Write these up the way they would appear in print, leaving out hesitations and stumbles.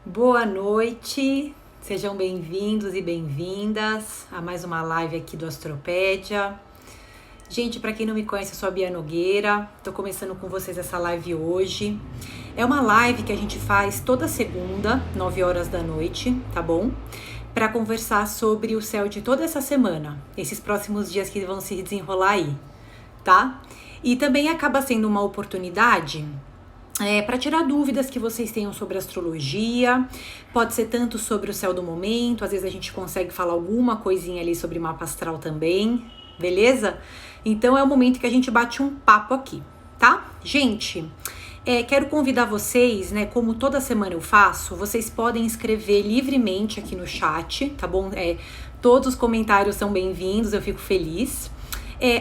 Boa noite, sejam bem-vindos e bem-vindas a mais uma live aqui do Astropédia. Gente, para quem não me conhece, eu sou a Bia Nogueira, tô começando com vocês essa live hoje. É uma live que a gente faz toda segunda, 9 horas da noite, tá bom? Para conversar sobre o céu de toda essa semana, esses próximos dias que vão se desenrolar aí, tá? E também acaba sendo uma oportunidade para tirar dúvidas que vocês tenham sobre astrologia. Pode ser tanto sobre o céu do momento, às vezes a gente consegue falar alguma coisinha ali sobre mapa astral também, beleza? Então é o momento que a gente bate um papo aqui, tá? Gente, quero convidar vocês, né, como toda semana eu faço, vocês podem escrever livremente aqui no chat, tá bom? Todos os comentários são bem-vindos, eu fico feliz.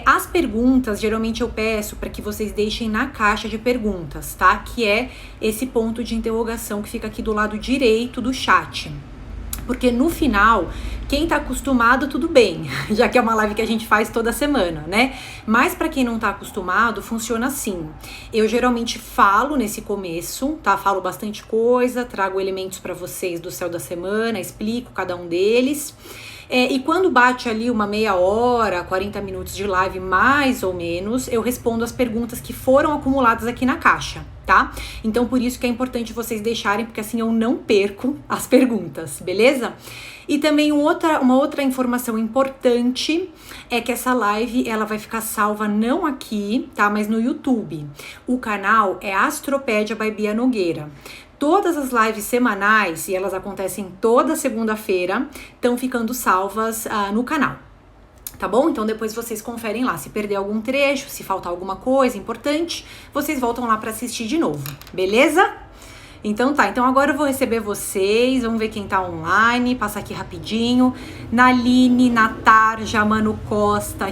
As perguntas, geralmente eu peço para que vocês deixem na caixa de perguntas, tá? Que é esse ponto de interrogação que fica aqui do lado direito do chat. Porque no final, quem tá acostumado, tudo bem, já que é uma live que a gente faz toda semana, né? Mas para quem não tá acostumado, funciona assim. Eu geralmente falo nesse começo, tá? Falo bastante coisa, trago elementos para vocês do céu da semana, explico cada um deles. E quando bate ali uma meia hora, 40 minutos de live, mais ou menos, eu respondo as perguntas que foram acumuladas aqui na caixa, tá? Então, por isso que é importante vocês deixarem, porque assim eu não perco as perguntas, beleza? E também uma outra informação importante é que essa live, ela vai ficar salva não aqui, tá? Mas no YouTube. O canal é Astropédia by Bia Nogueira. Todas as lives semanais, e elas acontecem toda segunda-feira, estão ficando salvas no canal, tá bom? Então depois vocês conferem lá, se perder algum trecho, se faltar alguma coisa importante, vocês voltam lá para assistir de novo, beleza? Então tá, então agora eu vou receber vocês, vamos ver quem tá online, passar aqui rapidinho. Naline, Natar, Jamano Costa,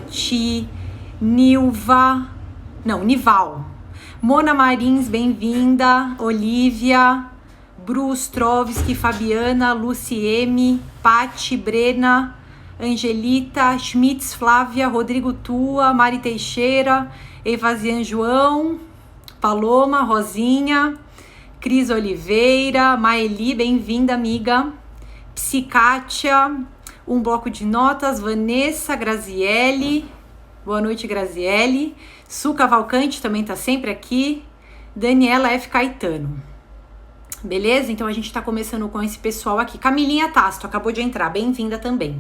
Nival. Mona Marins, bem-vinda. Olivia, Brustrovski, Fabiana, Lucieme, Pati, Brena, Angelita, Schmitz, Flávia, Rodrigo Tua, Mari Teixeira, Evasian João, Paloma, Rosinha, Cris Oliveira, Maeli, bem-vinda, amiga. Psikátia, um bloco de notas, Vanessa, Graziele, boa noite, Graziele. Su Cavalcante também tá sempre aqui. Daniela F. Caetano. Beleza? Então a gente tá começando com esse pessoal aqui. Camilinha Tasto acabou de entrar, bem-vinda também.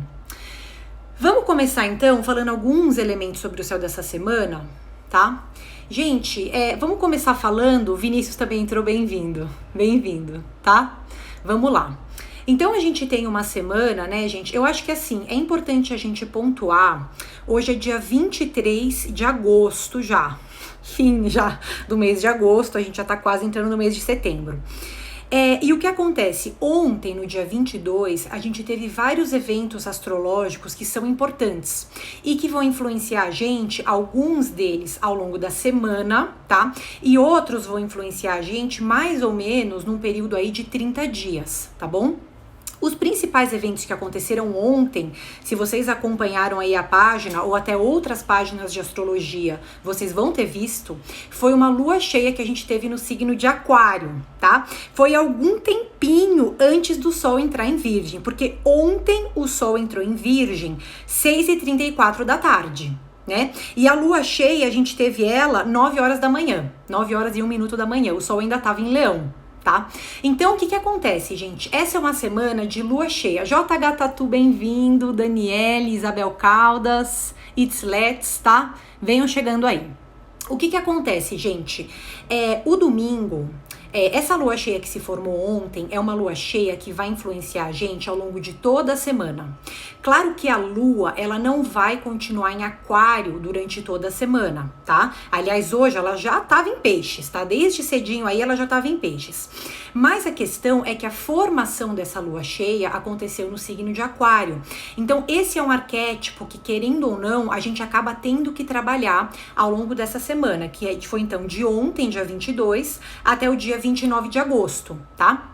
Vamos começar então falando alguns elementos sobre o céu dessa semana, tá? Gente, vamos começar falando, Vinícius também entrou, bem-vindo, tá? Vamos lá. Então a gente tem uma semana, né, gente? Eu acho que assim, é importante a gente pontuar. Hoje é dia 23 de agosto já. Fim já do mês de agosto, a gente já tá quase entrando no mês de setembro. E o que acontece? Ontem, no dia 22, a gente teve vários eventos astrológicos que são importantes e que vão influenciar a gente, alguns deles ao longo da semana, tá? E outros vão influenciar a gente mais ou menos num período aí de 30 dias, tá bom? Os principais eventos que aconteceram ontem, se vocês acompanharam aí a página ou até outras páginas de astrologia, vocês vão ter visto, foi uma lua cheia que a gente teve no signo de Aquário, tá? Foi algum tempinho antes do Sol entrar em Virgem, porque ontem o Sol entrou em Virgem, 6h34 da tarde. Né? E a lua cheia, a gente teve ela 9 horas da manhã, 9 horas e 1 minuto da manhã, o Sol ainda estava em Leão. Tá? Então, o que acontece, gente? Essa é uma semana de lua cheia. JH Tatu, bem-vindo. Daniele, Isabel Caldas, It's Let's, tá? Venham chegando aí. O que acontece, gente? O domingo, essa lua cheia que se formou ontem é uma lua cheia que vai influenciar a gente ao longo de toda a semana. Claro que a lua, ela não vai continuar em Aquário durante toda a semana, tá? Aliás, hoje ela já estava em Peixes, tá? Desde cedinho aí ela já estava em Peixes. Mas a questão é que a formação dessa lua cheia aconteceu no signo de Aquário. Então, esse é um arquétipo que, querendo ou não, a gente acaba tendo que trabalhar ao longo dessa semana, que foi então de ontem, dia 22, até o dia 29 de agosto, tá?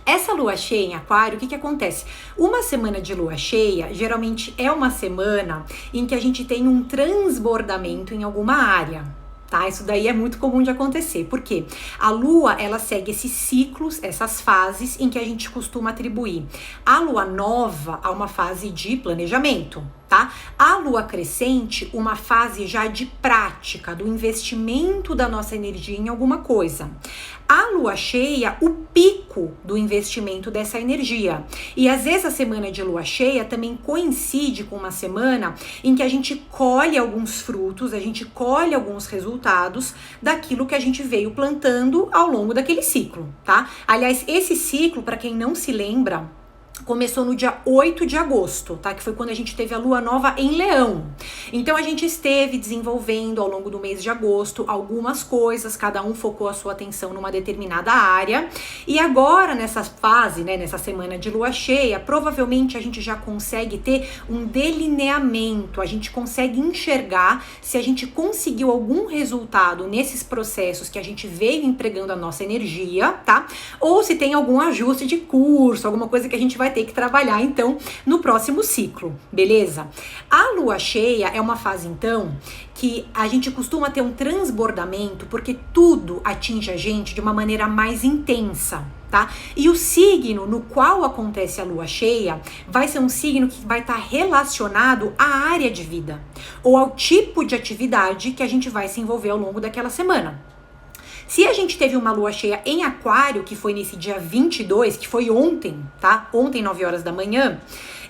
Essa lua cheia em Aquário, o que acontece? Uma semana de lua cheia, geralmente é uma semana em que a gente tem um transbordamento em alguma área, Tá? Isso daí é muito comum de acontecer. Por quê? A Lua, ela segue esses ciclos, essas fases em que a gente costuma atribuir a Lua nova a uma fase de planejamento, tá? A Lua crescente, uma fase já de prática, do investimento da nossa energia em alguma coisa. A Lua cheia, o pico do investimento dessa energia. E às vezes a semana de Lua cheia também coincide com uma semana em que a gente colhe alguns frutos, a gente colhe alguns resultados daquilo que a gente veio plantando ao longo daquele ciclo, tá? Aliás, esse ciclo, para quem não se lembra, começou no dia 8 de agosto, tá? Que foi quando a gente teve a lua nova em Leão. Então a gente esteve desenvolvendo ao longo do mês de agosto algumas coisas, cada um focou a sua atenção numa determinada área. E agora nessa fase, né, nessa semana de lua cheia, provavelmente a gente já consegue ter um delineamento, a gente consegue enxergar se a gente conseguiu algum resultado nesses processos que a gente veio empregando a nossa energia, tá? Ou se tem algum ajuste de curso, alguma coisa que a gente vai ter que trabalhar, então, no próximo ciclo, beleza? A lua cheia é uma fase, então, que a gente costuma ter um transbordamento, porque tudo atinge a gente de uma maneira mais intensa, tá? E o signo no qual acontece a lua cheia vai ser um signo que vai estar relacionado à área de vida, ou ao tipo de atividade que a gente vai se envolver ao longo daquela semana. Se a gente teve uma lua cheia em Aquário, que foi nesse dia 22, que foi ontem, tá? Ontem, 9 horas da manhã.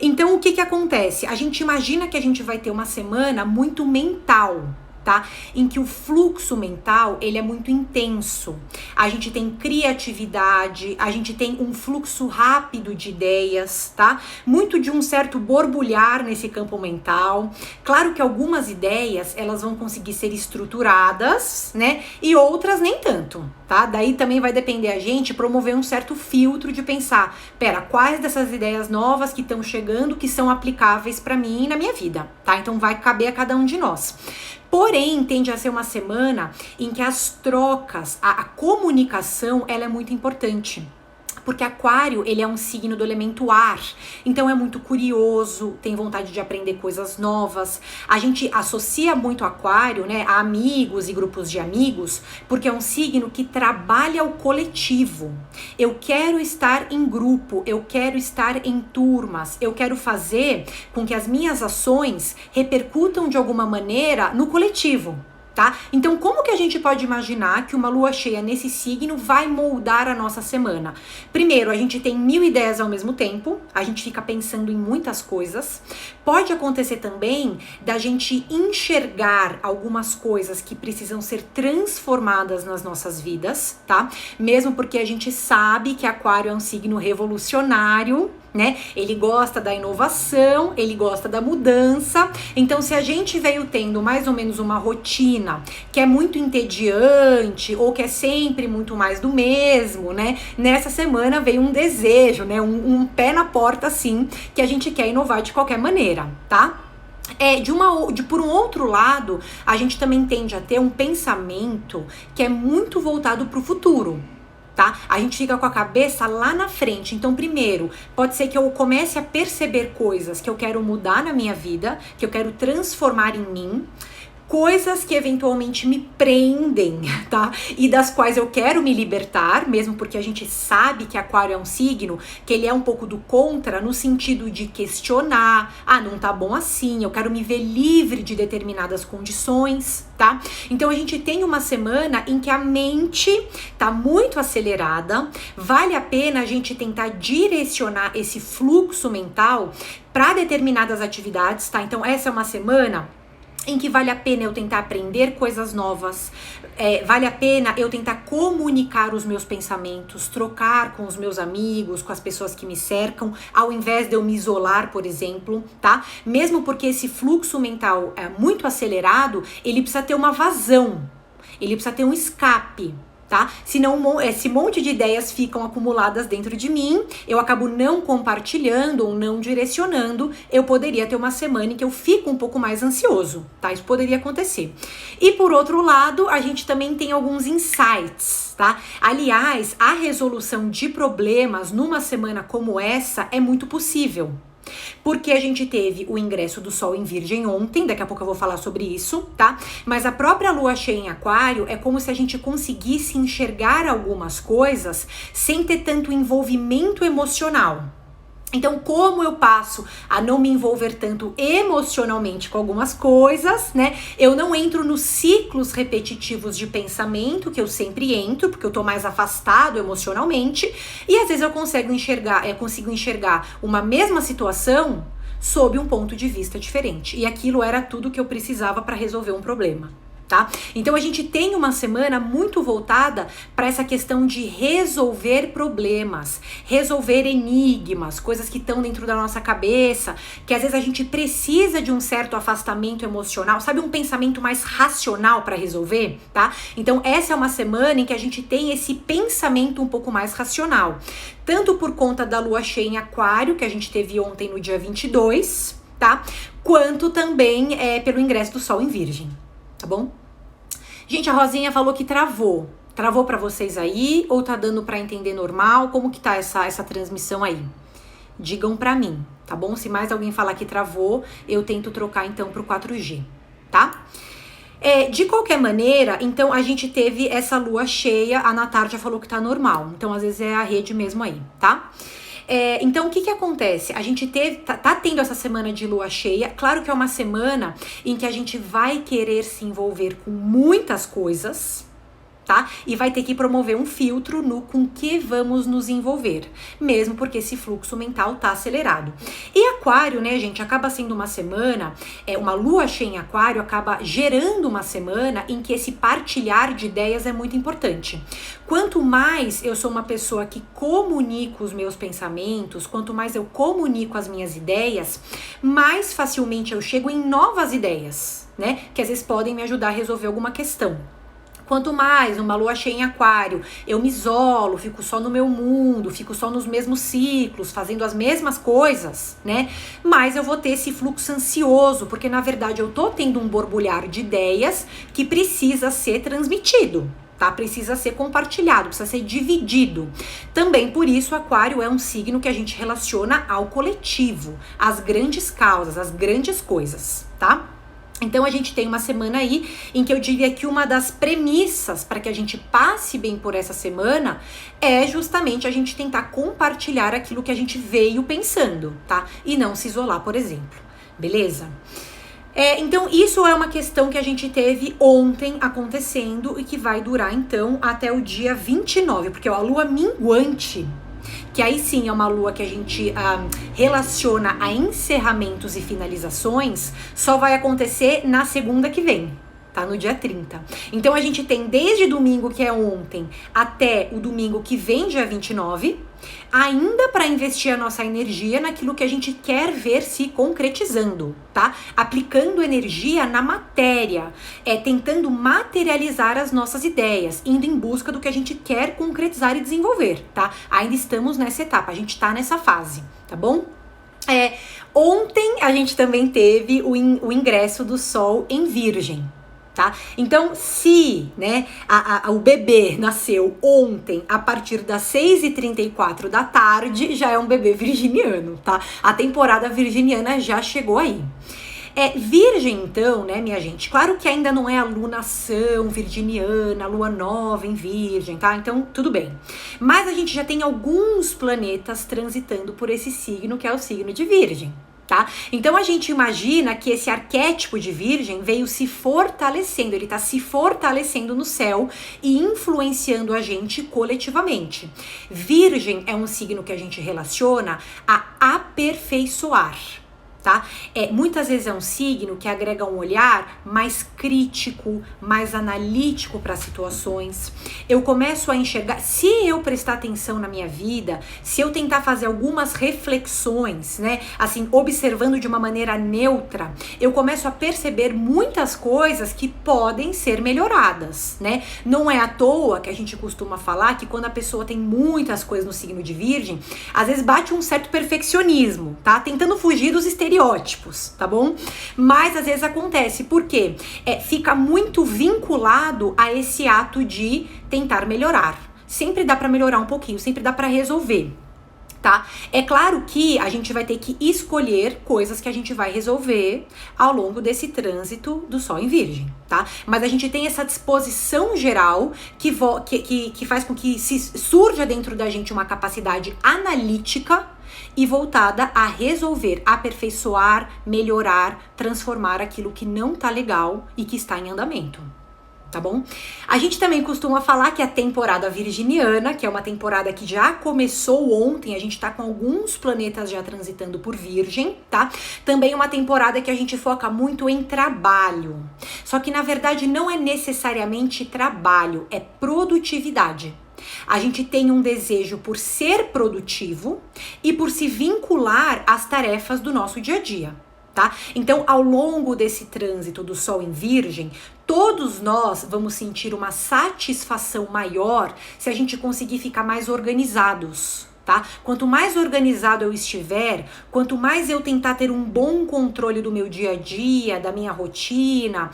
Então, o que acontece? A gente imagina que a gente vai ter uma semana muito mental, tá? Em que o fluxo mental, ele é muito intenso. A gente tem criatividade, a gente tem um fluxo rápido de ideias, tá? Muito de um certo borbulhar nesse campo mental. Claro que algumas ideias, elas vão conseguir ser estruturadas, né? E outras nem tanto, tá? Daí também vai depender a gente promover um certo filtro de pensar, pera, quais dessas ideias novas que estão chegando que são aplicáveis para mim e na minha vida, tá? Então vai caber a cada um de nós. Porém, tende a ser uma semana em que as trocas, a comunicação, ela é muito importante. Porque Aquário, ele é um signo do elemento ar, então é muito curioso, tem vontade de aprender coisas novas. A gente associa muito Aquário, né, a amigos e grupos de amigos, porque é um signo que trabalha o coletivo. Eu quero estar em grupo, eu quero estar em turmas, eu quero fazer com que as minhas ações repercutam de alguma maneira no coletivo. Tá? Então, como que a gente pode imaginar que uma lua cheia nesse signo vai moldar a nossa semana? Primeiro, a gente tem 1000 ideias ao mesmo tempo, a gente fica pensando em muitas coisas. Pode acontecer também da gente enxergar algumas coisas que precisam ser transformadas nas nossas vidas, tá? Mesmo porque a gente sabe que Aquário é um signo revolucionário, né? Ele gosta da inovação, ele gosta da mudança. Então, se a gente veio tendo mais ou menos uma rotina que é muito entediante ou que é sempre muito mais do mesmo, né? Nessa semana veio um desejo, né? Um pé na porta, assim, que a gente quer inovar de qualquer maneira, tá? Por um outro lado, a gente também tende a ter um pensamento que é muito voltado para o futuro. Tá? A gente fica com a cabeça lá na frente. Então, primeiro, pode ser que eu comece a perceber coisas que eu quero mudar na minha vida, que eu quero transformar em mim, coisas que eventualmente me prendem, tá? E das quais eu quero me libertar, mesmo porque a gente sabe que Aquário é um signo que ele é um pouco do contra, no sentido de questionar, não tá bom assim, eu quero me ver livre de determinadas condições, tá? Então a gente tem uma semana em que a mente tá muito acelerada, vale a pena a gente tentar direcionar esse fluxo mental para determinadas atividades, tá? Então essa é uma semana em que vale a pena eu tentar aprender coisas novas, vale a pena eu tentar comunicar os meus pensamentos, trocar com os meus amigos, com as pessoas que me cercam, ao invés de eu me isolar, por exemplo, tá? Mesmo porque esse fluxo mental é muito acelerado, ele precisa ter uma vazão, ele precisa ter um escape, tá? Senão esse monte de ideias ficam acumuladas dentro de mim, eu acabo não compartilhando ou não direcionando, eu poderia ter uma semana em que eu fico um pouco mais ansioso, tá? Isso poderia acontecer. E por outro lado, a gente também tem alguns insights, tá? Aliás, a resolução de problemas numa semana como essa é muito possível. Porque a gente teve o ingresso do Sol em Virgem ontem, daqui a pouco eu vou falar sobre isso, tá? Mas a própria Lua cheia em Aquário é como se a gente conseguisse enxergar algumas coisas sem ter tanto envolvimento emocional. Então, como eu passo a não me envolver tanto emocionalmente com algumas coisas, né? Eu não entro nos ciclos repetitivos de pensamento que eu sempre entro, porque eu tô mais afastado emocionalmente, e às vezes eu consigo enxergar uma mesma situação sob um ponto de vista diferente. E aquilo era tudo que eu precisava para resolver um problema. Tá? Então a gente tem uma semana muito voltada para essa questão de resolver problemas, resolver enigmas, coisas que estão dentro da nossa cabeça, que às vezes a gente precisa de um certo afastamento emocional, sabe, um pensamento mais racional para resolver, tá? Então essa é uma semana em que a gente tem esse pensamento um pouco mais racional, tanto por conta da Lua cheia em Aquário, que a gente teve ontem no dia 22, tá? Quanto também pelo ingresso do Sol em Virgem, tá bom? Gente, a Rosinha falou que travou. Travou pra vocês aí? Ou tá dando pra entender normal? Como que tá essa transmissão aí? Digam pra mim, tá bom? Se mais alguém falar que travou, eu tento trocar então pro 4G, tá? De qualquer maneira, então a gente teve essa lua cheia, a Natália já falou que tá normal. Então às vezes é a rede mesmo aí, tá? Então, o que acontece? A gente tá tendo essa semana de lua cheia. Claro que é uma semana em que a gente vai querer se envolver com muitas coisas, tá? E vai ter que promover um filtro no com que vamos nos envolver, mesmo porque esse fluxo mental tá acelerado. E Aquário, né, gente, acaba sendo uma semana, uma lua cheia em Aquário acaba gerando uma semana em que esse partilhar de ideias é muito importante. Quanto mais eu sou uma pessoa que comunico os meus pensamentos, quanto mais eu comunico as minhas ideias, mais facilmente eu chego em novas ideias, né, que às vezes podem me ajudar a resolver alguma questão. Quanto mais uma lua cheia em Aquário, eu me isolo, fico só no meu mundo, fico só nos mesmos ciclos, fazendo as mesmas coisas, né? Mais eu vou ter esse fluxo ansioso, porque na verdade eu tô tendo um borbulhar de ideias que precisa ser transmitido, tá? Precisa ser compartilhado, precisa ser dividido. Também por isso, Aquário é um signo que a gente relaciona ao coletivo, às grandes causas, às grandes coisas, tá? Então a gente tem uma semana aí em que eu diria que uma das premissas para que a gente passe bem por essa semana é justamente a gente tentar compartilhar aquilo que a gente veio pensando, tá? E não se isolar, por exemplo. Beleza? Então isso é uma questão que a gente teve ontem acontecendo e que vai durar então até o dia 29, porque a lua minguante, que aí sim é uma lua que a gente relaciona a encerramentos e finalizações, só vai acontecer na segunda que vem, tá? No dia 30. Então a gente tem desde domingo, que é ontem, até o domingo que vem, dia 29, ainda para investir a nossa energia naquilo que a gente quer ver se concretizando, tá? Aplicando energia na matéria, tentando materializar as nossas ideias, indo em busca do que a gente quer concretizar e desenvolver, tá? Ainda estamos nessa etapa, a gente tá nessa fase, tá bom? Ontem a gente também teve o ingresso do Sol em Virgem. Tá? Então, se, né, o bebê nasceu ontem a partir das 6h34 da tarde, já é um bebê virginiano, tá? A temporada virginiana já chegou aí. Virgem, então, né, minha gente? Claro que ainda não é a lunação virginiana, a lua nova em Virgem, tá? Então, tudo bem. Mas a gente já tem alguns planetas transitando por esse signo, que é o signo de Virgem. Tá? Então a gente imagina que esse arquétipo de Virgem veio se fortalecendo, ele tá se fortalecendo no céu e influenciando a gente coletivamente. Virgem é um signo que a gente relaciona a aperfeiçoar, tá? Muitas vezes é um signo que agrega um olhar mais crítico, mais analítico para as situações. Eu começo a enxergar, se eu prestar atenção na minha vida, se eu tentar fazer algumas reflexões, né, assim, observando de uma maneira neutra, eu começo a perceber muitas coisas que podem ser melhoradas, né? Não é à toa que a gente costuma falar que quando a pessoa tem muitas coisas no signo de Virgem, às vezes bate um certo perfeccionismo, tá? Tentando fugir dos estereótipos, tá bom? Mas às vezes acontece, porque fica muito vinculado a esse ato de tentar melhorar. Sempre dá pra melhorar um pouquinho, sempre dá pra resolver. tá? É claro que a gente vai ter que escolher coisas que a gente vai resolver ao longo desse trânsito do Sol em Virgem, tá? Mas a gente tem essa disposição geral que faz com que surja dentro da gente uma capacidade analítica e voltada a resolver, aperfeiçoar, melhorar, transformar aquilo que não tá legal e que está em andamento. Tá bom? A gente também costuma falar que a temporada virginiana, que é uma temporada que já começou ontem, a gente tá com alguns planetas já transitando por Virgem, tá? Também uma temporada que a gente foca muito em trabalho. Só que na verdade não é necessariamente trabalho, é produtividade. A gente tem um desejo por ser produtivo e por se vincular às tarefas do nosso dia a dia. Tá? Então, ao longo desse trânsito do Sol em Virgem, todos nós vamos sentir uma satisfação maior se a gente conseguir ficar mais organizados, tá? Quanto mais organizado eu estiver, quanto mais eu tentar ter um bom controle do meu dia a dia, da minha rotina,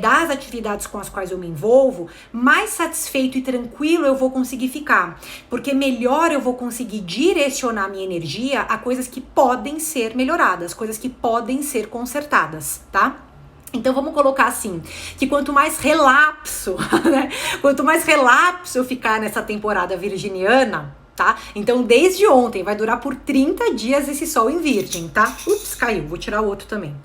das atividades com as quais eu me envolvo, mais satisfeito e tranquilo eu vou conseguir ficar, porque melhor eu vou conseguir direcionar minha energia a coisas que podem ser melhoradas, coisas que podem ser consertadas, tá? Então vamos colocar assim, que quanto mais relapso, né? Quanto mais relapso eu ficar nessa temporada virginiana, tá? Então desde ontem vai durar por 30 dias esse Sol em Virgem, tá? Ups, caiu, vou tirar o outro também.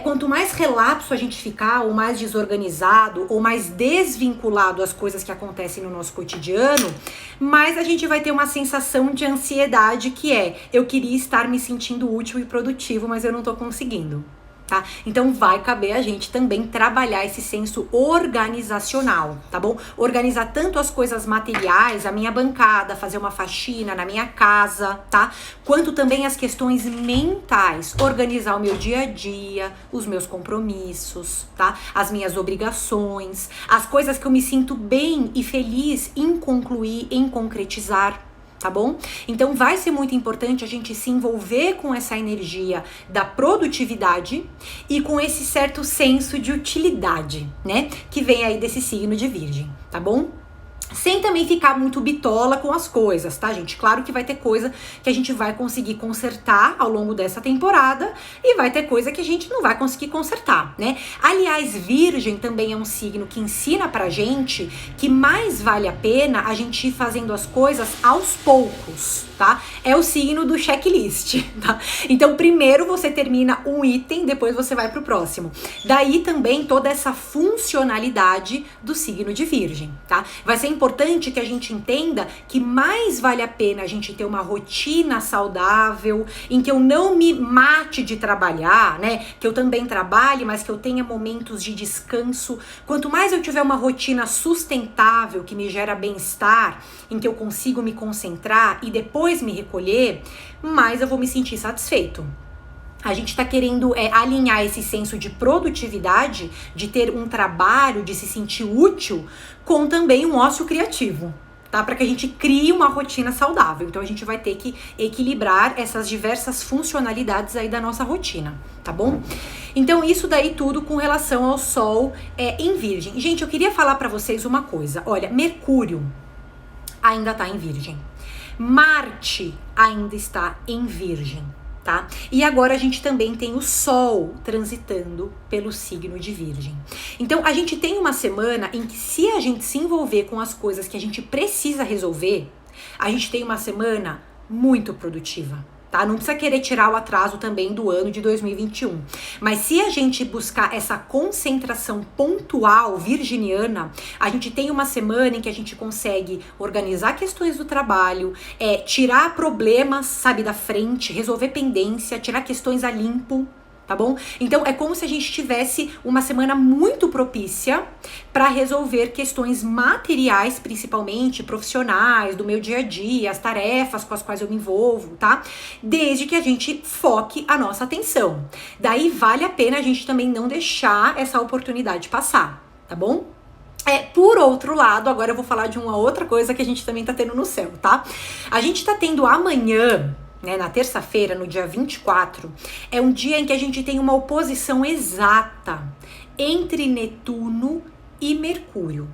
Quanto mais relapso a gente ficar, ou mais desorganizado, ou mais desvinculado às coisas que acontecem no nosso cotidiano, mais a gente vai ter uma sensação de ansiedade que eu queria estar me sentindo útil e produtivo, mas eu não tô conseguindo. Tá? Então vai caber a gente também trabalhar esse senso organizacional, tá bom? Organizar tanto as coisas materiais, a minha bancada, fazer uma faxina na minha casa, tá? Quanto também as questões mentais, organizar o meu dia a dia, os meus compromissos, tá? As minhas obrigações, as coisas que eu me sinto bem e feliz em concluir, em concretizar. Tá bom? Então vai ser muito importante a gente se envolver com essa energia da produtividade e com esse certo senso de utilidade, né? Que vem aí desse signo de Virgem, tá bom? Sem também ficar muito bitola com as coisas, tá, gente? Claro que vai ter coisa que a gente vai conseguir consertar ao longo dessa temporada e vai ter coisa que a gente não vai conseguir consertar, né? Aliás, Virgem também é um signo que ensina pra gente que mais vale a pena a gente ir fazendo as coisas aos poucos, tá? É o signo do checklist, tá? Então, primeiro você termina um item, depois você vai pro próximo. Daí também toda essa funcionalidade do signo de Virgem, tá? Vai ser importante que a gente entenda que mais vale a pena a gente ter uma rotina saudável, em que eu não me mate de trabalhar, né? Que eu também trabalhe, mas que eu tenha momentos de descanso. Quanto mais eu tiver uma rotina sustentável, que me gera bem-estar, em que eu consigo me concentrar e depois me recolher, mais eu vou me sentir satisfeito. A gente tá querendo alinhar esse senso de produtividade, de ter um trabalho, de se sentir útil, com também um ócio criativo, tá? Para que a gente crie uma rotina saudável. Então a gente vai ter que equilibrar essas diversas funcionalidades aí da nossa rotina, tá bom? Então isso daí tudo com relação ao Sol em Virgem. Gente, eu queria falar para vocês uma coisa. Olha, Mercúrio ainda tá em Virgem. Marte ainda está em Virgem. Tá? E agora a gente também tem o Sol transitando pelo signo de Virgem. Então a gente tem uma semana em que, se a gente se envolver com as coisas que a gente precisa resolver, a gente tem uma semana muito produtiva. Tá? Não precisa querer tirar o atraso também do ano de 2021. Mas se a gente buscar essa concentração pontual virginiana, a gente tem uma semana em que a gente consegue organizar questões do trabalho, tirar problemas, sabe, da frente, resolver pendência, tirar questões a limpo. Tá bom? Então é como se a gente tivesse uma semana muito propícia para resolver questões materiais, principalmente profissionais, do meu dia a dia, as tarefas com as quais eu me envolvo, tá? Desde que a gente foque a nossa atenção. Daí vale a pena a gente também não deixar essa oportunidade passar, tá bom? Por outro lado, agora eu vou falar de uma outra coisa que a gente também tá tendo no céu, tá? A gente tá tendo amanhã, né, na terça-feira, no dia 24, é um dia em que a gente tem uma oposição exata entre Netuno e Mercúrio.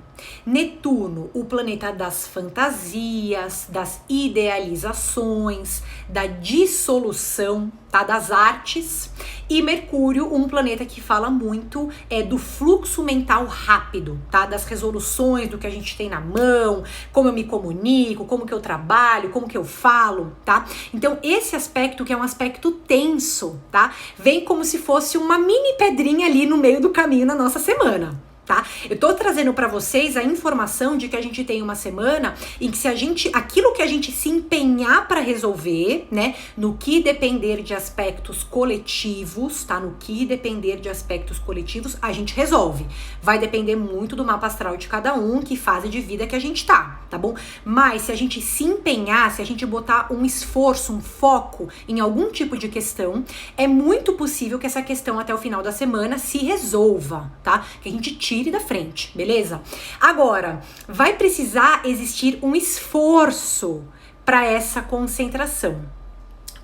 Netuno, o planeta das fantasias, das idealizações, da dissolução, tá? Das artes. E Mercúrio, um planeta que fala muito do fluxo mental rápido, tá? Das resoluções, do que a gente tem na mão, como eu me comunico, como que eu trabalho, como que eu falo, tá? Então esse aspecto, que é um aspecto tenso, tá? Vem como se fosse uma mini pedrinha ali no meio do caminho na nossa semana. Tá? Eu tô trazendo para vocês a informação de que a gente tem uma semana em que aquilo que a gente se empenhar para resolver, né, no que depender de aspectos coletivos, tá? No que depender de aspectos coletivos, a gente resolve. Vai depender muito do mapa astral de cada um, que fase de vida que a gente tá bom? Mas se a gente se empenhar, se a gente botar um esforço, um foco em algum tipo de questão, é muito possível que essa questão até o final da semana se resolva, tá? Que a gente tire da frente, beleza? Agora, vai precisar existir um esforço para essa concentração.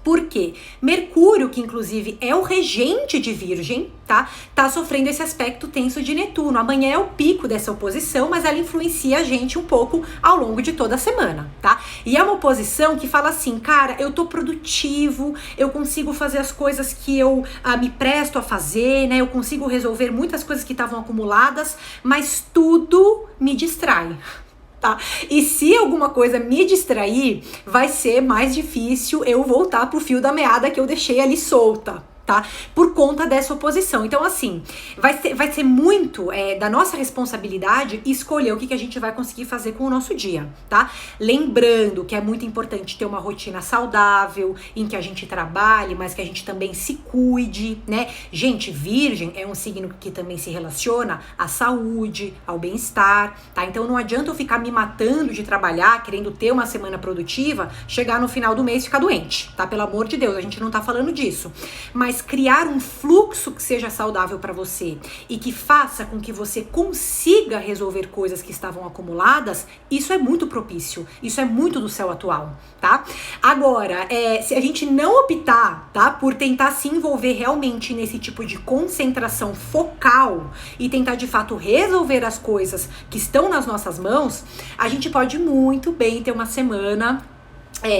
Por quê? Mercúrio, que inclusive é o regente de Virgem, tá sofrendo esse aspecto tenso de Netuno. Amanhã é o pico dessa oposição, mas ela influencia a gente um pouco ao longo de toda a semana, tá? E é uma oposição que fala assim, cara, eu tô produtivo, eu consigo fazer as coisas que eu me presto a fazer, né? Eu consigo resolver muitas coisas que estavam acumuladas, mas tudo me distrai. Tá? E se alguma coisa me distrair, vai ser mais difícil eu voltar pro fio da meada que eu deixei ali solta, tá? Por conta dessa oposição. Então, assim, vai ser muito da nossa responsabilidade escolher o que a gente vai conseguir fazer com o nosso dia, tá? Lembrando que é muito importante ter uma rotina saudável, em que a gente trabalhe, mas que a gente também se cuide, né? Gente, Virgem é um signo que também se relaciona à saúde, ao bem-estar, tá? Então não adianta eu ficar me matando de trabalhar, querendo ter uma semana produtiva, chegar no final do mês e ficar doente, tá? Pelo amor de Deus, a gente não tá falando disso. Mas criar um fluxo que seja saudável para você e que faça com que você consiga resolver coisas que estavam acumuladas, isso é muito propício, isso é muito do céu atual, tá? Agora, se a gente não optar, tá, por tentar se envolver realmente nesse tipo de concentração focal e tentar de fato resolver as coisas que estão nas nossas mãos, a gente pode muito bem ter uma semana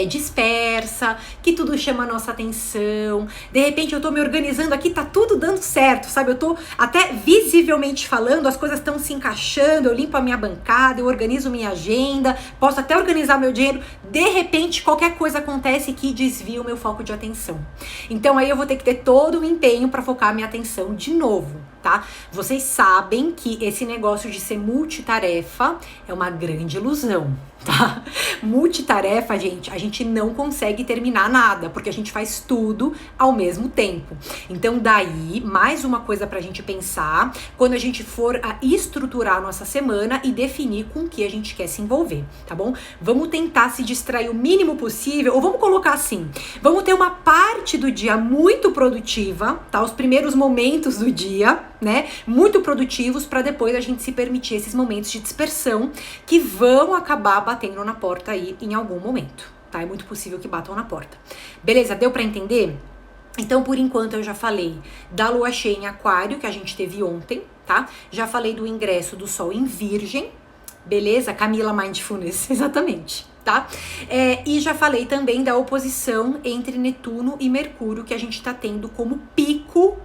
dispersa, que tudo chama a nossa atenção. De repente eu tô me organizando aqui, tá tudo dando certo, sabe? Eu tô até visivelmente falando, as coisas estão se encaixando, eu limpo a minha bancada, eu organizo minha agenda, posso até organizar meu dinheiro. De repente qualquer coisa acontece que desvia o meu foco de atenção. Então aí eu vou ter que ter todo o empenho para focar a minha atenção de novo, tá? Vocês sabem que esse negócio de ser multitarefa é uma grande ilusão, tá? Multitarefa, gente, a gente não consegue terminar nada, porque a gente faz tudo ao mesmo tempo. Então daí, mais uma coisa pra gente pensar, quando a gente for a estruturar a nossa semana e definir com o que a gente quer se envolver, tá bom? Vamos tentar se distrair o mínimo possível, ou vamos colocar assim, vamos ter uma parte do dia muito produtiva, tá? Os primeiros momentos do dia, né, muito produtivos, para depois a gente se permitir esses momentos de dispersão que vão acabar batendo na porta aí em algum momento, tá? É muito possível que batam na porta. Beleza? Deu para entender? Então, por enquanto, eu já falei da lua cheia em Aquário, que a gente teve ontem, tá? Já falei do ingresso do Sol em Virgem, beleza? Camila Mindfulness, exatamente, tá? E já falei também da oposição entre Netuno e Mercúrio, que a gente tá tendo como pico,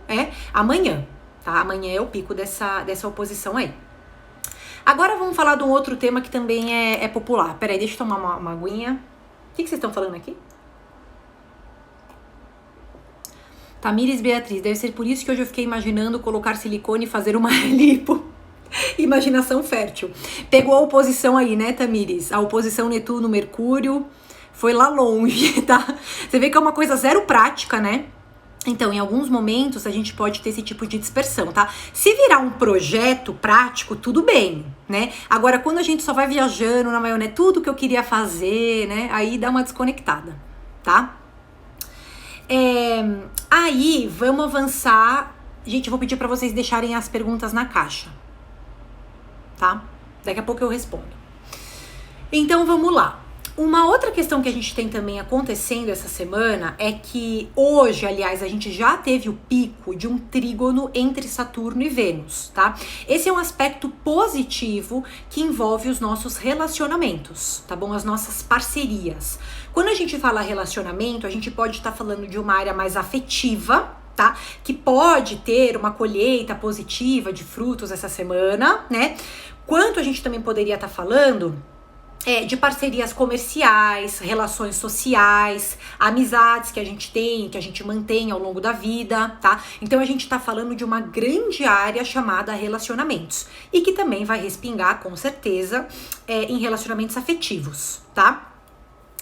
amanhã, tá? Amanhã é o pico dessa oposição aí. Agora vamos falar de um outro tema que também é popular. Peraí, deixa eu tomar uma aguinha. O que vocês estão falando aqui? Tamires Beatriz, deve ser por isso que hoje eu fiquei imaginando colocar silicone e fazer uma lipo. Imaginação fértil. Pegou a oposição aí, né, Tamires? A oposição Netuno-Mercúrio foi lá longe, tá? Você vê que é uma coisa zero prática, né? Então, em alguns momentos, a gente pode ter esse tipo de dispersão, tá? Se virar um projeto prático, tudo bem, né? Agora, quando a gente só vai viajando na maionese, tudo que eu queria fazer, né? Aí dá uma desconectada, tá? Aí, vamos avançar. Gente, eu vou pedir pra vocês deixarem as perguntas na caixa, tá? Daqui a pouco eu respondo. Então, vamos lá. Uma outra questão que a gente tem também acontecendo essa semana é que hoje, aliás, a gente já teve o pico de um trígono entre Saturno e Vênus, tá? Esse é um aspecto positivo que envolve os nossos relacionamentos, tá bom? As nossas parcerias. Quando a gente fala relacionamento, a gente pode estar falando de uma área mais afetiva, tá? Que pode ter uma colheita positiva de frutos essa semana, né? Quanto a gente também poderia estar falando de parcerias comerciais, relações sociais, amizades que a gente tem, que a gente mantém ao longo da vida, tá? Então a gente tá falando de uma grande área chamada relacionamentos e que também vai respingar, com certeza, em relacionamentos afetivos, tá?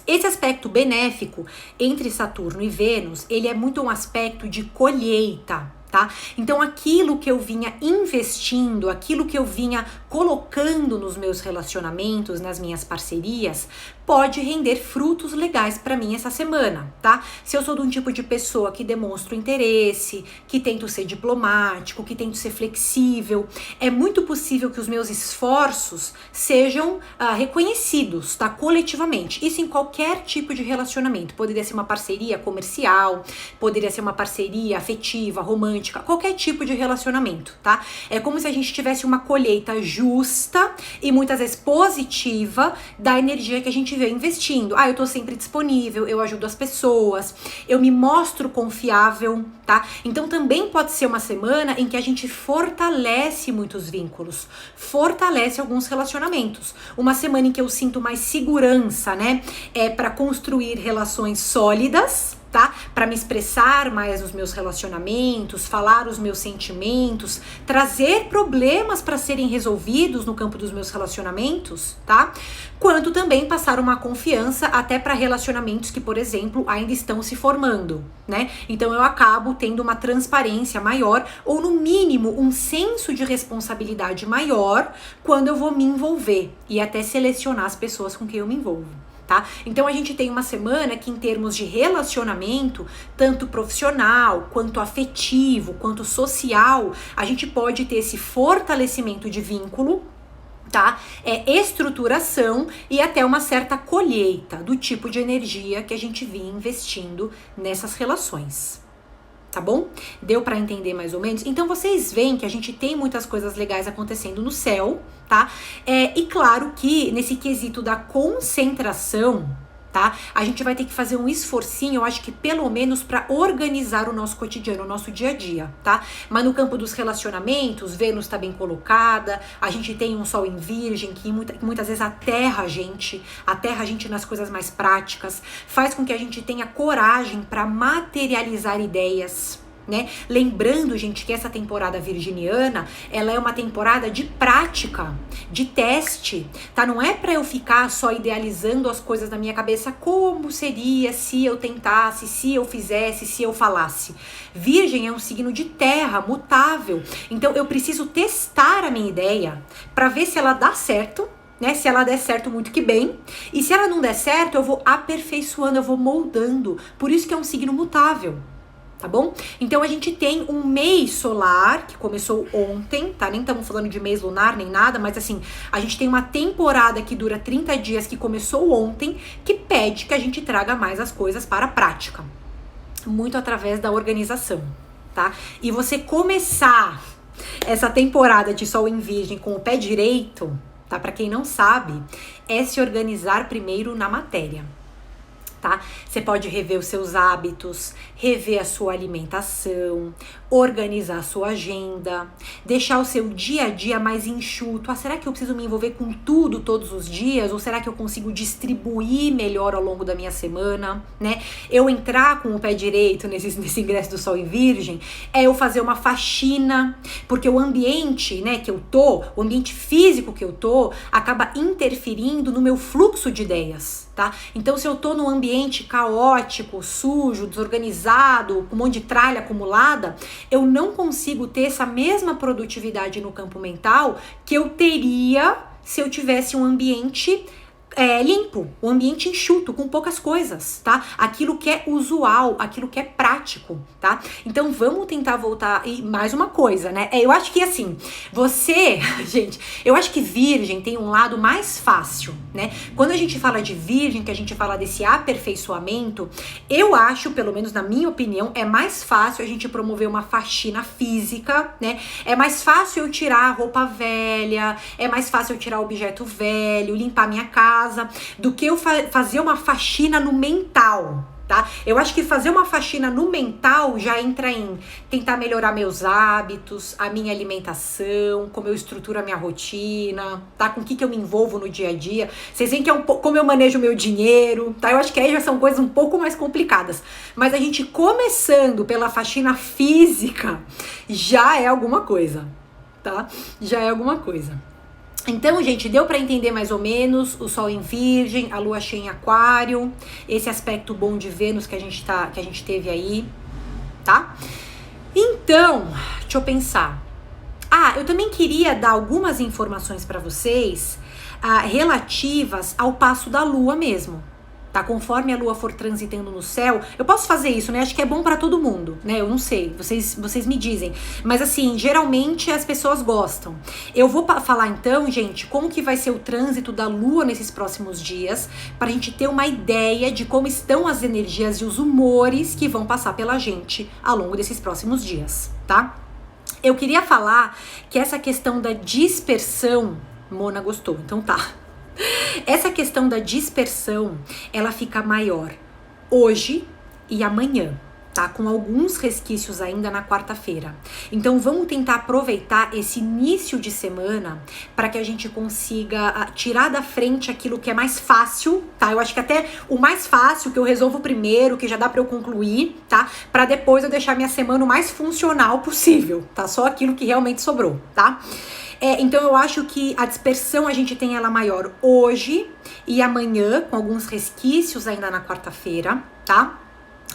Esse aspecto benéfico entre Saturno e Vênus, ele é muito um aspecto de colheita, tá? Então aquilo que eu vinha investindo, aquilo que eu vinha colocando nos meus relacionamentos, nas minhas parcerias, pode render frutos legais para mim essa semana, tá? Se eu sou de um tipo de pessoa que demonstra interesse, que tento ser diplomático, que tento ser flexível, é muito possível que os meus esforços sejam reconhecidos, tá? Coletivamente. Isso em qualquer tipo de relacionamento. Poderia ser uma parceria comercial, poderia ser uma parceria afetiva, romântica, qualquer tipo de relacionamento, tá? É como se a gente tivesse uma colheita justa e muitas vezes positiva da energia que a gente vem investindo. Eu tô sempre disponível, eu ajudo as pessoas, eu me mostro confiável, tá? Então também pode ser uma semana em que a gente fortalece muitos vínculos, fortalece alguns relacionamentos. Uma semana em que eu sinto mais segurança, né? Para construir relações sólidas, tá? Para me expressar mais nos meus relacionamentos, falar os meus sentimentos, trazer problemas para serem resolvidos no campo dos meus relacionamentos, tá? Quanto também passar uma confiança até para relacionamentos que, por exemplo, ainda estão se formando, né? Então eu acabo tendo uma transparência maior ou no mínimo um senso de responsabilidade maior quando eu vou me envolver e até selecionar as pessoas com quem eu me envolvo. Tá? Então a gente tem uma semana que em termos de relacionamento, tanto profissional, quanto afetivo, quanto social, a gente pode ter esse fortalecimento de vínculo, tá? Estruturação e até uma certa colheita do tipo de energia que a gente vinha investindo nessas relações. Tá bom? Deu pra entender mais ou menos? Então vocês veem que a gente tem muitas coisas legais acontecendo no céu, tá? E claro que nesse quesito da concentração, tá? A gente vai ter que fazer um esforcinho, eu acho que pelo menos para organizar o nosso cotidiano, o nosso dia a dia, tá? Mas no campo dos relacionamentos, Vênus tá bem colocada, a gente tem um Sol em Virgem que muitas vezes aterra a gente nas coisas mais práticas, faz com que a gente tenha coragem para materializar ideias, né? Lembrando, gente, que essa temporada virginiana, ela é uma temporada de prática, de teste, tá? Não é pra eu ficar só idealizando as coisas na minha cabeça, como seria se eu tentasse, se eu fizesse, se eu falasse. Virgem é um signo de terra, mutável, então eu preciso testar a minha ideia pra ver se ela dá certo, né? Se ela der certo, muito que bem, e se ela não der certo, eu vou aperfeiçoando, eu vou moldando, por isso que é um signo mutável. Tá bom? Então a gente tem um mês solar que começou ontem, tá? Nem estamos falando de mês lunar nem nada, mas assim, a gente tem uma temporada que dura 30 dias que começou ontem, que pede que a gente traga mais as coisas para a prática. Muito através da organização, tá? E você começar essa temporada de Sol em Virgem com o pé direito, tá? Para quem não sabe, é se organizar primeiro na matéria. Tá? Você pode rever os seus hábitos, rever a sua alimentação, organizar a sua agenda, deixar o seu dia a dia mais enxuto. Será que eu preciso me envolver com tudo todos os dias? Ou será que eu consigo distribuir melhor ao longo da minha semana, né? Eu entrar com o pé direito nesse ingresso do Sol em Virgem é eu fazer uma faxina, porque o ambiente, né, que eu tô, o ambiente físico que eu tô, acaba interferindo no meu fluxo de ideias, tá? Então se eu tô num ambiente caótico, sujo, desorganizado, com um monte de tralha acumulada, eu não consigo ter essa mesma produtividade no campo mental que eu teria se eu tivesse um ambiente limpo, um ambiente enxuto, com poucas coisas, tá? Aquilo que é usual, aquilo que é prático, tá? Então vamos tentar voltar. E mais uma coisa, né? Eu acho que assim, gente, eu acho que virgem tem um lado mais fácil, né? Quando a gente fala de virgem, que a gente fala desse aperfeiçoamento, eu acho, pelo menos na minha opinião, é mais fácil a gente promover uma faxina física, né? É mais fácil eu tirar a roupa velha, é mais fácil eu tirar o objeto velho, limpar minha casa, do que eu fazer uma faxina no mental, tá? Eu acho que fazer uma faxina no mental já entra em tentar melhorar meus hábitos, a minha alimentação, como eu estruturo a minha rotina, tá? Com o que eu me envolvo no dia a dia. Vocês veem que é como eu manejo o meu dinheiro, tá? Eu acho que aí já são coisas um pouco mais complicadas. Mas a gente começando pela faxina física já é alguma coisa, tá? Já é alguma coisa. Então, gente, deu para entender mais ou menos o Sol em Virgem, a Lua cheia em Aquário, esse aspecto bom de Vênus que a gente teve aí, tá? Então, deixa eu pensar. Eu também queria dar algumas informações para vocês relativas ao passo da Lua mesmo. Tá, conforme a Lua for transitando no céu, eu posso fazer isso, né? Acho que é bom pra todo mundo, né? Eu não sei, vocês me dizem. Mas assim, geralmente as pessoas gostam. Eu vou falar então, gente, como que vai ser o trânsito da Lua nesses próximos dias, pra gente ter uma ideia de como estão as energias e os humores que vão passar pela gente ao longo desses próximos dias, tá? Eu queria falar que essa questão da dispersão, Mona gostou, então tá. Essa questão da dispersão, ela fica maior hoje e amanhã, tá? Com alguns resquícios ainda na quarta-feira. Então vamos tentar aproveitar esse início de semana para que a gente consiga tirar da frente aquilo que é mais fácil, tá? Eu acho que até o mais fácil, que eu resolvo primeiro, que já dá para eu concluir, tá? Para depois eu deixar minha semana o mais funcional possível, tá? Só aquilo que realmente sobrou, tá? Então eu acho que a dispersão a gente tem ela maior hoje e amanhã, com alguns resquícios ainda na quarta-feira, tá?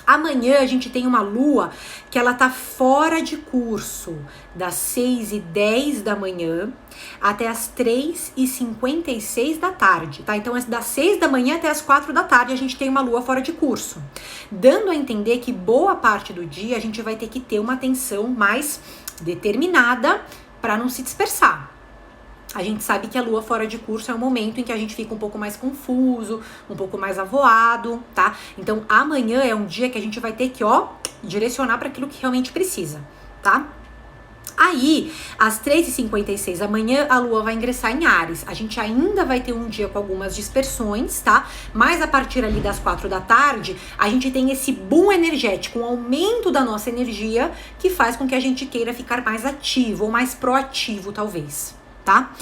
Amanhã a gente tem uma lua que ela tá fora de curso, das 6h10 da manhã até as 3h56 da tarde, tá? Então das 6 da manhã até as 4 da tarde a gente tem uma lua fora de curso, dando a entender que boa parte do dia a gente vai ter que ter uma atenção mais determinada para não se dispersar. A gente sabe que a lua fora de curso é um momento em que a gente fica um pouco mais confuso, um pouco mais avoado, tá? Então amanhã é um dia que a gente vai ter que, direcionar para aquilo que realmente precisa, tá? Aí, às 3h56 da manhã, a lua vai ingressar em Áries. A gente ainda vai ter um dia com algumas dispersões, tá? Mas a partir ali das 4 da tarde, a gente tem esse boom energético, um aumento da nossa energia, que faz com que a gente queira ficar mais ativo, ou mais proativo, talvez, tá?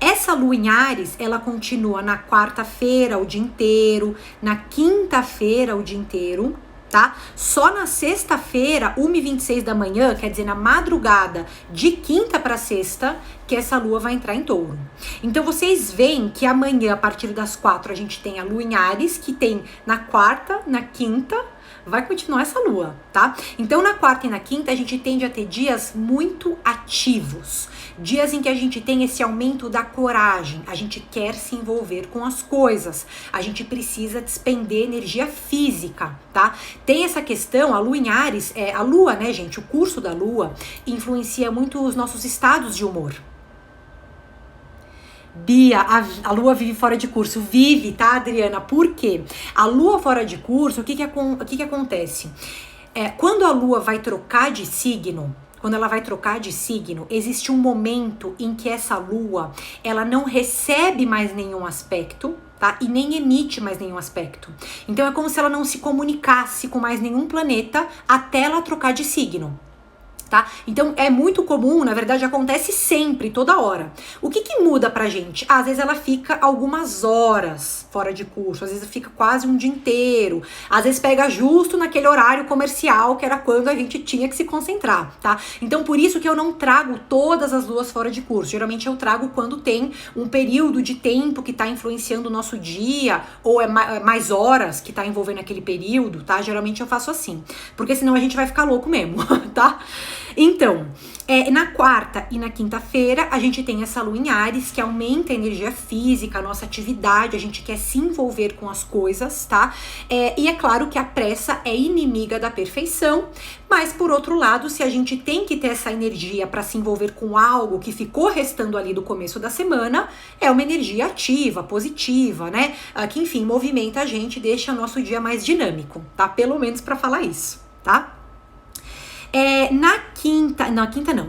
Essa lua em Áries, ela continua na quarta-feira o dia inteiro, na quinta-feira o dia inteiro, tá? Só na sexta-feira, 1h26 da manhã, quer dizer, na madrugada de quinta para sexta, que essa lua vai entrar em Touro. Então vocês veem que amanhã, a partir das 4, a gente tem a lua em Áries, que tem na quarta, na quinta, vai continuar essa lua, tá? Então na quarta e na quinta a gente tende a ter dias muito ativos, dias em que a gente tem esse aumento da coragem, a gente quer se envolver com as coisas, a gente precisa despender energia física, tá? Tem essa questão, a lua em Áries, a lua, né, gente, o curso da lua influencia muito os nossos estados de humor. Bia, a lua vive fora de curso. Vive, tá, Adriana? Por quê? A lua fora de curso, o que acontece? Quando a lua vai trocar de signo, existe um momento em que essa lua, ela não recebe mais nenhum aspecto, tá? E nem emite mais nenhum aspecto. Então é como se ela não se comunicasse com mais nenhum planeta até ela trocar de signo. Tá? Então é muito comum, na verdade acontece sempre, toda hora. O que muda pra gente? Às vezes ela fica algumas horas fora de curso, às vezes fica quase um dia inteiro, às vezes pega justo naquele horário comercial que era quando a gente tinha que se concentrar, tá? Então por isso que eu não trago todas as luas fora de curso, geralmente eu trago quando tem um período de tempo que tá influenciando o nosso dia, ou mais horas que tá envolvendo aquele período, tá? Geralmente eu faço assim, porque senão a gente vai ficar louco mesmo, tá? Então, na quarta e na quinta-feira, a gente tem essa lua em Áries, que aumenta a energia física, a nossa atividade, a gente quer se envolver com as coisas, tá? E é claro que a pressa é inimiga da perfeição, mas por outro lado, se a gente tem que ter essa energia para se envolver com algo que ficou restando ali do começo da semana, é uma energia ativa, positiva, né? Que, enfim, movimenta a gente, deixa nosso dia mais dinâmico, tá? Pelo menos para falar isso, tá?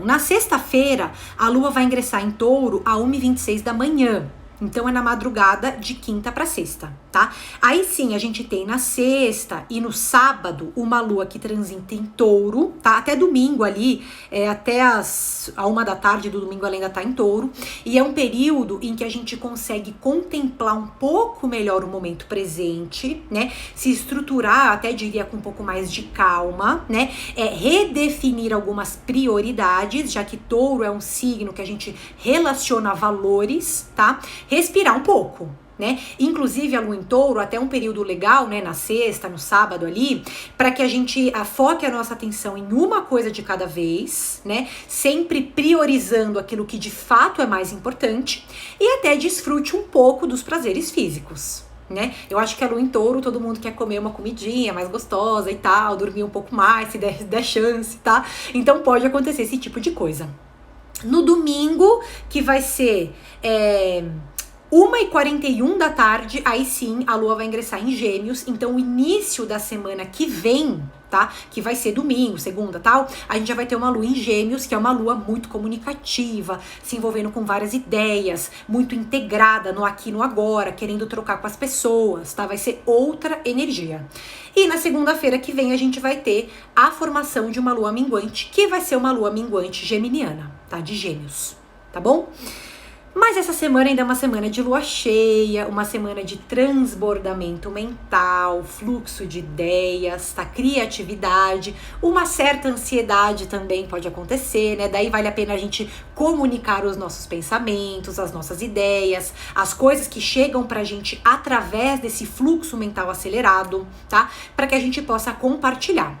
Na sexta-feira, a Lua vai ingressar em Touro a 1h26 da manhã. Então, é na madrugada de quinta para sexta, tá? Aí sim, a gente tem na sexta e no sábado uma lua que transita em Touro, tá? Até domingo ali, até a 1 da tarde do domingo ela ainda tá em Touro. E é um período em que a gente consegue contemplar um pouco melhor o momento presente, né? Se estruturar, até diria com um pouco mais de calma, né? Redefinir algumas prioridades, já que Touro é um signo que a gente relaciona a valores, tá? Respirar um pouco, né? Inclusive a lua em Touro, até um período legal, né? Na sexta, no sábado ali, para que a gente foque a nossa atenção em uma coisa de cada vez, né? Sempre priorizando aquilo que de fato é mais importante e até desfrute um pouco dos prazeres físicos, né? Eu acho que a lua em Touro, todo mundo quer comer uma comidinha mais gostosa e tal, dormir um pouco mais, se der chance, tá? Então pode acontecer esse tipo de coisa. No domingo, que vai ser 1h41 da tarde, aí sim a Lua vai ingressar em Gêmeos. Então o início da semana que vem, tá? Que vai ser domingo, segunda, tal, a gente já vai ter uma Lua em Gêmeos, que é uma Lua muito comunicativa, se envolvendo com várias ideias, muito integrada no aqui e no agora, querendo trocar com as pessoas, tá? Vai ser outra energia. E na segunda-feira que vem a gente vai ter a formação de uma Lua minguante, que vai ser uma Lua minguante geminiana, tá? De Gêmeos, tá bom? Mas essa semana ainda é uma semana de lua cheia, uma semana de transbordamento mental, fluxo de ideias, tá? Criatividade, uma certa ansiedade também pode acontecer, né? Daí vale a pena a gente comunicar os nossos pensamentos, as nossas ideias, as coisas que chegam pra gente através desse fluxo mental acelerado, tá? Para que a gente possa compartilhar,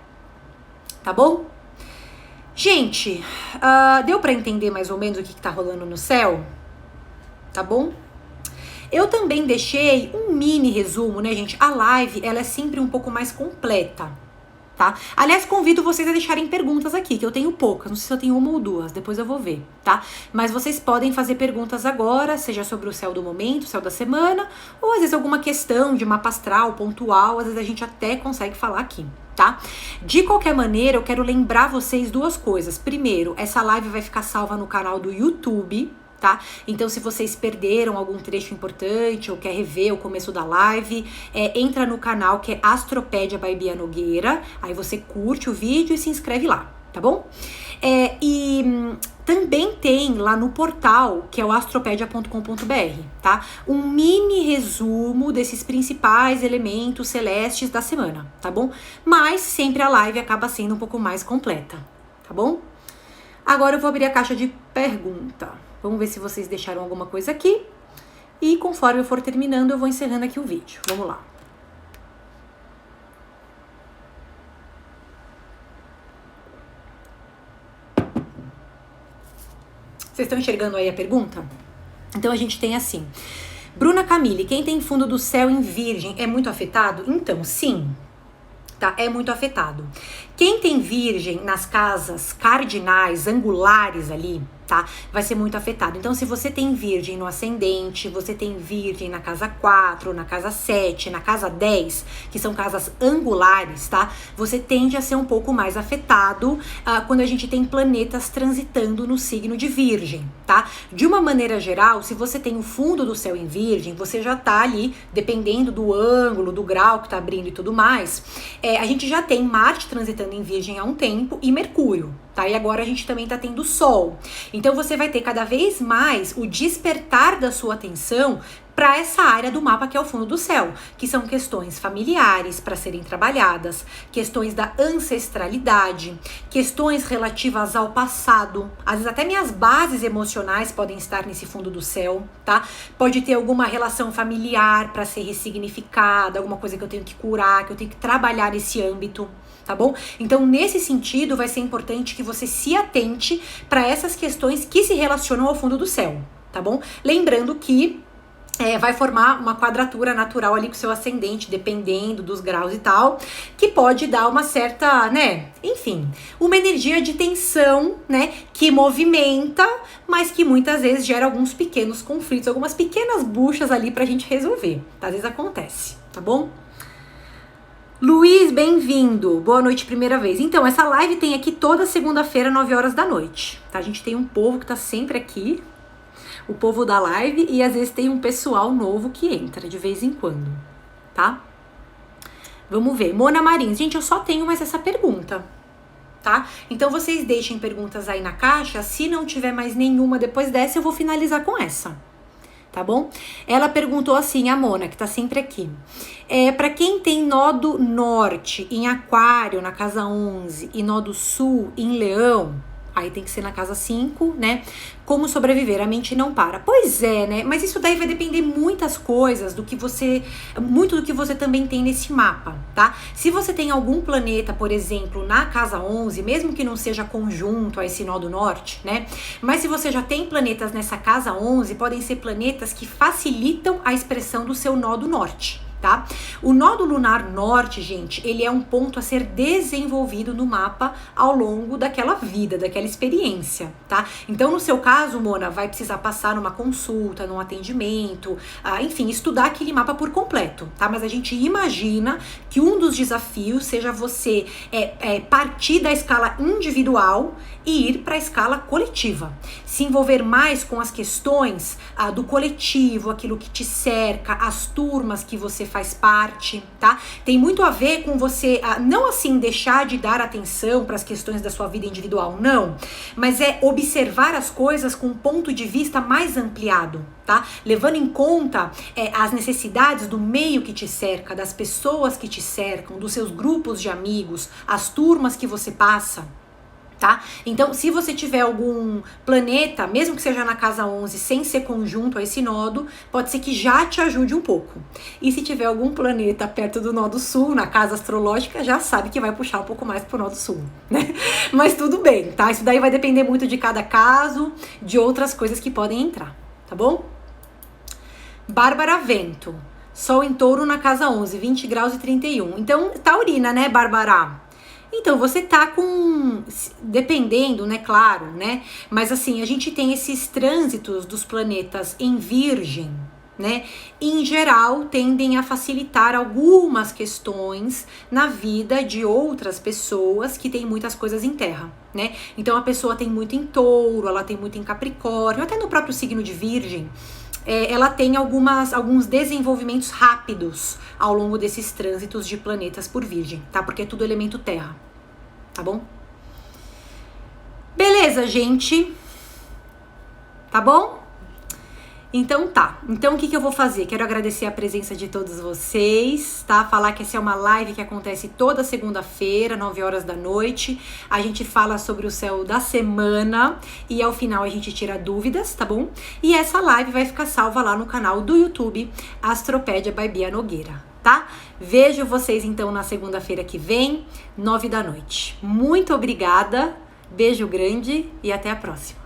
tá bom? Gente, deu pra entender mais ou menos o que tá rolando no céu? Tá bom? Eu também deixei um mini resumo, né, gente? A live, ela é sempre um pouco mais completa, tá? Aliás, convido vocês a deixarem perguntas aqui, que eu tenho poucas, não sei se eu tenho uma ou duas, depois eu vou ver, tá? Mas vocês podem fazer perguntas agora, seja sobre o céu do momento, o céu da semana, ou às vezes alguma questão de mapa astral, pontual, às vezes a gente até consegue falar aqui, tá? De qualquer maneira, eu quero lembrar vocês duas coisas. Primeiro, essa live vai ficar salva no canal do YouTube, tá? Então, se vocês perderam algum trecho importante ou quer rever o começo da live, entra no canal que é Astropédia by Bia Nogueira, aí você curte o vídeo e se inscreve lá, tá bom? Também tem lá no portal, que é o astropedia.com.br, tá? Um mini resumo desses principais elementos celestes da semana, tá bom? Mas sempre a live acaba sendo um pouco mais completa, tá bom? Agora eu vou abrir a caixa de pergunta. Vamos ver se vocês deixaram alguma coisa aqui. E conforme eu for terminando, eu vou encerrando aqui o vídeo. Vamos lá. Vocês estão enxergando aí a pergunta? Então a gente tem assim. Bruna Camille, quem tem fundo do céu em Virgem é muito afetado? Então, sim. Tá? É muito afetado. Quem tem Virgem nas casas cardinais, angulares ali, tá? Vai ser muito afetado. Então, se você tem Virgem no ascendente, você tem Virgem na casa 4, na casa 7, na casa 10, que são casas angulares, tá? Você tende a ser um pouco mais afetado quando a gente tem planetas transitando no signo de Virgem, tá? De uma maneira geral, se você tem o fundo do céu em Virgem, você já tá ali, dependendo do ângulo, do grau que tá abrindo e tudo mais, a gente já tem Marte transitando em Virgem há um tempo e Mercúrio, tá? E agora a gente também tá tendo Sol. Então você vai ter cada vez mais o despertar da sua atenção para essa área do mapa que é o fundo do céu, que são questões familiares para serem trabalhadas, questões da ancestralidade, questões relativas ao passado, às vezes até minhas bases emocionais podem estar nesse fundo do céu, tá? Pode ter alguma relação familiar para ser ressignificada, alguma coisa que eu tenho que curar, que eu tenho que trabalhar nesse âmbito, tá bom? Então, nesse sentido, vai ser importante que você se atente para essas questões que se relacionam ao fundo do céu, tá bom? Lembrando que vai formar uma quadratura natural ali com o seu ascendente, dependendo dos graus e tal, que pode dar uma certa, né, enfim, uma energia de tensão, né, que movimenta, mas que muitas vezes gera alguns pequenos conflitos, algumas pequenas buchas ali pra gente resolver, tá? Às vezes acontece, tá bom? Luiz, bem-vindo. Boa noite, primeira vez. Então, essa live tem aqui toda segunda-feira, 9 horas da noite, tá? A gente tem um povo que tá sempre aqui, o povo da live, e às vezes tem um pessoal novo que entra de vez em quando, tá? Vamos ver. Mona Marins. Gente, eu só tenho mais essa pergunta, tá? Então, vocês deixem perguntas aí na caixa. Se não tiver mais nenhuma depois dessa, eu vou finalizar com essa, tá bom? Ela perguntou assim, a Mona, que tá sempre aqui. Pra quem tem nodo norte em Aquário, na casa 11, e nodo sul em Leão, aí tem que ser na casa 5, né? Como sobreviver? A mente não para. Pois é, né? Mas isso daí vai depender muitas coisas muito do que você também tem nesse mapa, tá? Se você tem algum planeta, por exemplo, na casa 11, mesmo que não seja conjunto a esse nó do norte, né? Mas se você já tem planetas nessa casa 11, podem ser planetas que facilitam a expressão do seu nó do norte, tá? O nódo lunar norte, gente, ele é um ponto a ser desenvolvido no mapa ao longo daquela vida, daquela experiência, tá? Então, no seu caso, Mona, vai precisar passar numa consulta, num atendimento, enfim, estudar aquele mapa por completo, tá? Mas a gente imagina que um dos desafios seja você partir da escala individual e ir para a escala coletiva. Se envolver mais com as questões do coletivo, aquilo que te cerca, as turmas que você faz parte, tá? Tem muito a ver com você, não assim deixar de dar atenção para as questões da sua vida individual, não. Mas é observar as coisas com um ponto de vista mais ampliado, tá? Levando em conta as necessidades do meio que te cerca, das pessoas que te cercam, dos seus grupos de amigos, as turmas que você passa, tá? Então, se você tiver algum planeta, mesmo que seja na casa 11, sem ser conjunto a esse nodo, pode ser que já te ajude um pouco. E se tiver algum planeta perto do nodo sul, na casa astrológica, já sabe que vai puxar um pouco mais pro nodo sul, né? Mas tudo bem, tá? Isso daí vai depender muito de cada caso, de outras coisas que podem entrar, tá bom? Bárbara Vento. Sol em Touro na casa 11, 20 graus e 31. Então, taurina, né, Bárbara? Então, você tá dependendo, né, claro, né, mas assim, a gente tem esses trânsitos dos planetas em Virgem, né, em geral tendem a facilitar algumas questões na vida de outras pessoas que têm muitas coisas em terra, né, então a pessoa tem muito em Touro, ela tem muito em Capricórnio, até no próprio signo de Virgem, ela tem alguns desenvolvimentos rápidos ao longo desses trânsitos de planetas por Virgem, tá? Porque é tudo elemento terra, tá bom? Beleza, gente? Tá bom? Então tá, então o que eu vou fazer? Quero agradecer a presença de todos vocês, tá? Falar que essa é uma live que acontece toda segunda-feira, 9 horas da noite. A gente fala sobre o céu da semana e ao final a gente tira dúvidas, tá bom? E essa live vai ficar salva lá no canal do YouTube Astropédia by Bia Nogueira, tá? Vejo vocês então na segunda-feira que vem, 9 da noite. Muito obrigada, beijo grande e até a próxima.